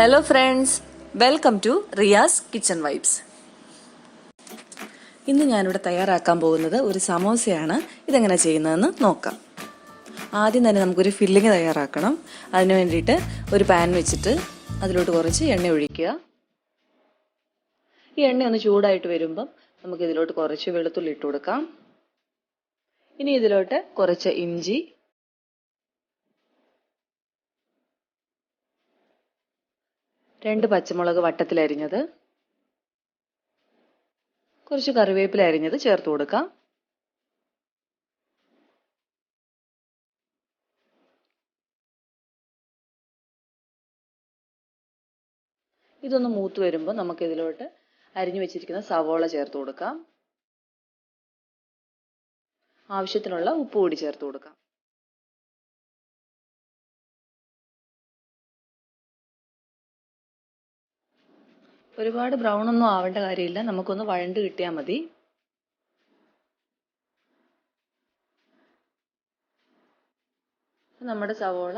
Hello friends, welcome to Riya's Kitchen Vibes. ഇന്ന് ഞാനിവിടെ തയ്യാറാക്കാൻ പോകുന്നത് ഒരു സമോസയാണ്. ഇതെങ്ങനെ ചെയ്യുന്നതെന്ന് നോക്കാം. ആദ്യം തന്നെ നമുക്കൊരു ഫില്ലിങ് തയ്യാറാക്കണം. അതിന് വേണ്ടിയിട്ട് ഒരു പാൻ വെച്ചിട്ട് അതിലോട്ട് കുറച്ച് എണ്ണ ഒഴിക്കുക. ഈ എണ്ണ ഒന്ന് ചൂടായിട്ട് വരുമ്പം നമുക്ക് ഇതിലോട്ട് കുറച്ച് വെളുത്തുള്ളി ഇട്ട് കൊടുക്കാം. ഇനി ഇതിലോട്ട് കുറച്ച് ഇഞ്ചി, രണ്ട് പച്ചമുളക് വട്ടത്തിൽ അരിഞ്ഞത്, കുറച്ച് കറിവേപ്പില അരിഞ്ഞത് ചേർത്ത് കൊടുക്കാം. ഇതൊന്ന് മൂത്ത് വരുമ്പോൾ നമുക്ക് ഇതിലോട്ട് അരിഞ്ഞു വെച്ചിരിക്കുന്ന സവോള ചേർത്ത് കൊടുക്കാം. ആവശ്യത്തിനുള്ള ഉപ്പ് കൂടി ചേർത്ത് കൊടുക്കാം. ഒരുപാട് ബ്രൗൺ ഒന്നും ആവേണ്ട കാര്യമില്ല, നമുക്കൊന്ന് വഴണ്ട് കിട്ടിയാൽ മതി. നമ്മുടെ സവോള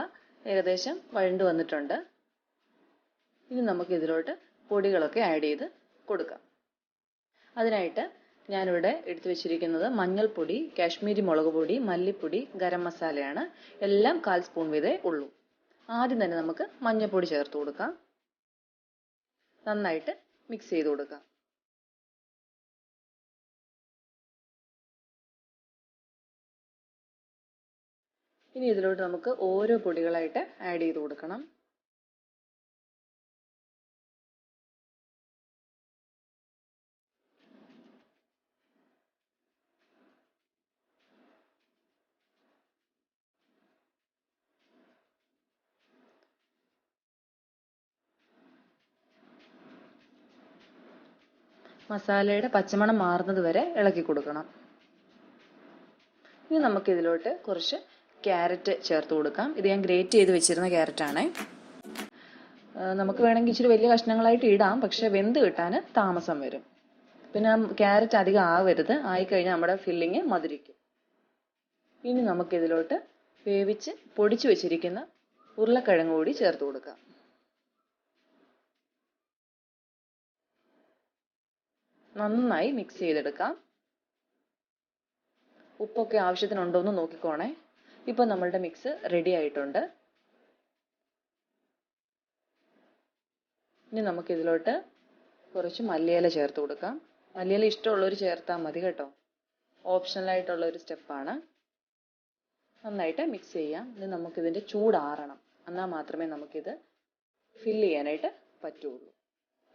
ഏകദേശം വഴണ്ട് വന്നിട്ടുണ്ട്. ഇനി നമുക്ക് ഇതിലോട്ട് പൊടികളൊക്കെ ആഡ് ചെയ്ത് കൊടുക്കാം. അതിനായിട്ട് ഞാനിവിടെ എടുത്തു വെച്ചിരിക്കുന്നത് മഞ്ഞൾപ്പൊടി, കാശ്മീരി മുളക് പൊടി, മല്ലിപ്പൊടി, ഗരം മസാലയാണ്. എല്ലാം 1/4 സ്പൂൺ വീതമേ ഉള്ളൂ. ആദ്യം തന്നെ നമുക്ക് മഞ്ഞൾപ്പൊടി ചേർത്ത് കൊടുക്കാം. നന്നായിട്ട് മിക്സ് ചെയ്ത് കൊടുക്കാം. ഇനി ഇതിലോട്ട് നമുക്ക് ഓരോ പൊടികളായിട്ട് ആഡ് ചെയ്ത് കൊടുക്കണം. മസാലയുടെ പച്ചമണം മാറുന്നത് വരെ ഇളക്കി കൊടുക്കണം. ഇനി നമുക്ക് ഇതിലോട്ട് കുറച്ച് ക്യാരറ്റ് ചേർത്ത് കൊടുക്കാം. ഇത് ഞാൻ ഗ്രേറ്റ് ചെയ്ത് വെച്ചിരുന്ന ക്യാരറ്റാണ്. നമുക്ക് വേണമെങ്കിൽ ഇച്ചിരി വലിയ കഷ്ണങ്ങളായിട്ട് ഇടാം, പക്ഷെ വെന്ത് കിട്ടാൻ താമസം വരും. പിന്നെ ക്യാരറ്റ് അധികം ആവരുത്, ആയിക്കഴിഞ്ഞാൽ നമ്മുടെ ഫില്ലിങ് മധുരിക്കും. ഇനി നമുക്കിതിലോട്ട് വേവിച്ച് പൊടിച്ചു വെച്ചിരിക്കുന്ന ഉരുളക്കിഴങ്ങ് കൂടി ചേർത്ത് കൊടുക്കാം. നന്നായി മിക്സ് ചെയ്തെടുക്കാം. ഉപ്പൊക്കെ ആവശ്യത്തിനുണ്ടോ എന്ന് നോക്കിക്കോണേ. ഇപ്പോൾ നമ്മളുടെ മിക്സ് റെഡി ആയിട്ടുണ്ട്. ഇനി നമുക്കിതിലോട്ട് കുറച്ച് മല്ലിയില ചേർത്ത് കൊടുക്കാം. മല്ലിയില ഇഷ്ടമുള്ളവർ ചേർത്താൽ മതി കേട്ടോ, ഓപ്ഷണലായിട്ടുള്ള ഒരു സ്റ്റെപ്പാണ്. നന്നായിട്ട് മിക്സ് ചെയ്യാം. ഇനി നമുക്കിതിൻ്റെ ചൂടാറണം, എന്നാൽ മാത്രമേ നമുക്കിത് ഫില്ല് ചെയ്യാനായിട്ട് പറ്റുള്ളൂ.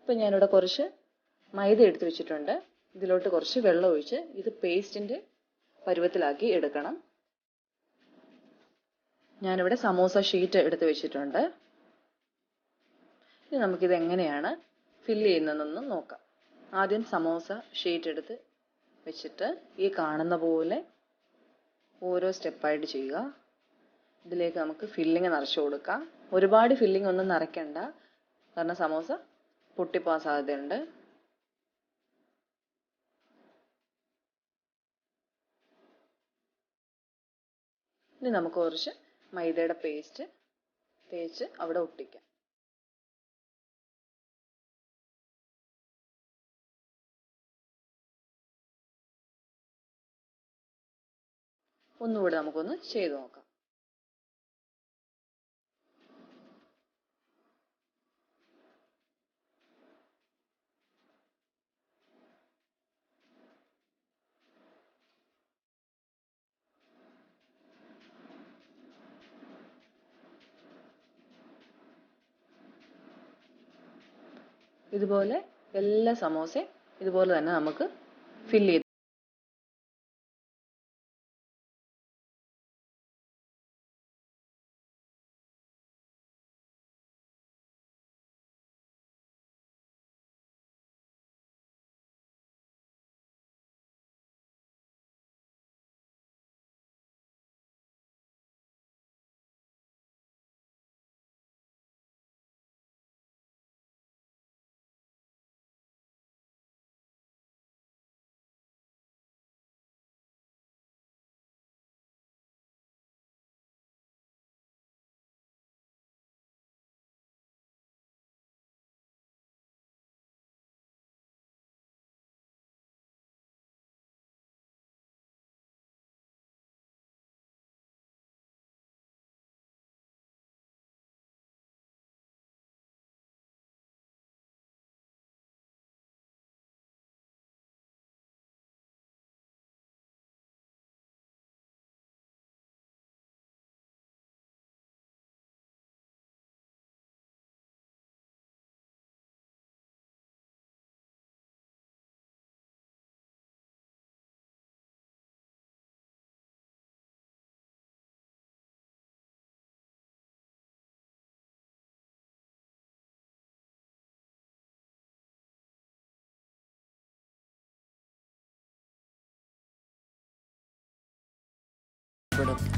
ഇപ്പം ഞാനിവിടെ കുറച്ച് മൈദ എടുത്ത് വെച്ചിട്ടുണ്ട്. ഇതിലോട്ട് കുറച്ച് വെള്ളം ഒഴിച്ച് ഇത് പേസ്റ്റിൻ്റെ പരുവത്തിലാക്കി എടുക്കണം. ഞാനിവിടെ സമോസ ഷീറ്റ് എടുത്ത് വെച്ചിട്ടുണ്ട്. ഇനി നമുക്കിത് എങ്ങനെയാണ് ഫില്ല് ചെയ്യുന്നതെന്ന് നോക്കാം. ആദ്യം സമോസ ഷീറ്റ് എടുത്ത് വെച്ചിട്ട് ഈ കാണുന്ന പോലെ ഓരോ സ്റ്റെപ്പായിട്ട് ചെയ്യുക. ഇതിലേക്ക് നമുക്ക് ഫില്ലിങ് നിറച്ച് കൊടുക്കാം. ഒരുപാട് ഫില്ലിങ് ഒന്നും നിറയ്ക്കണ്ട, കാരണം സമോസ പൊട്ടിപ്പോകാൻ സാധ്യതയുണ്ട്. ഇനി നമുക്ക് കുറച്ച് മൈദയുടെ പേസ്റ്റ് തേച്ച് അവിടെ ഒട്ടിക്കാം. ഒന്നുകൂടെ നമുക്കൊന്ന് ചെയ്ത് നോക്കാം. ഇതുപോലെ എല്ലാ സമോസയും ഇതുപോലെ തന്നെ നമുക്ക് ഫില്ല് ചെയ്ത്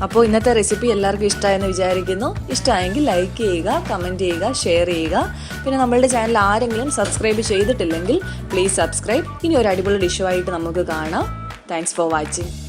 അപ്പോൾ ഇന്നത്തെ റെസിപ്പി എല്ലാവർക്കും ഇഷ്ടമായെന്ന് വിചാരിക്കുന്നു. ഇഷ്ടമായെങ്കിൽ ലൈക്ക് ചെയ്യുക, കമൻറ്റ് ചെയ്യുക, ഷെയർ ചെയ്യുക. പിന്നെ നമ്മളുടെ ചാനൽ ആരെങ്കിലും സബ്സ്ക്രൈബ് ചെയ്തിട്ടില്ലെങ്കിൽ പ്ലീസ് സബ്സ്ക്രൈബ്. ഇനി ഒരു അടിപൊളി ഡിഷുമായിട്ട് നമുക്ക് കാണാം. Thanks for watching.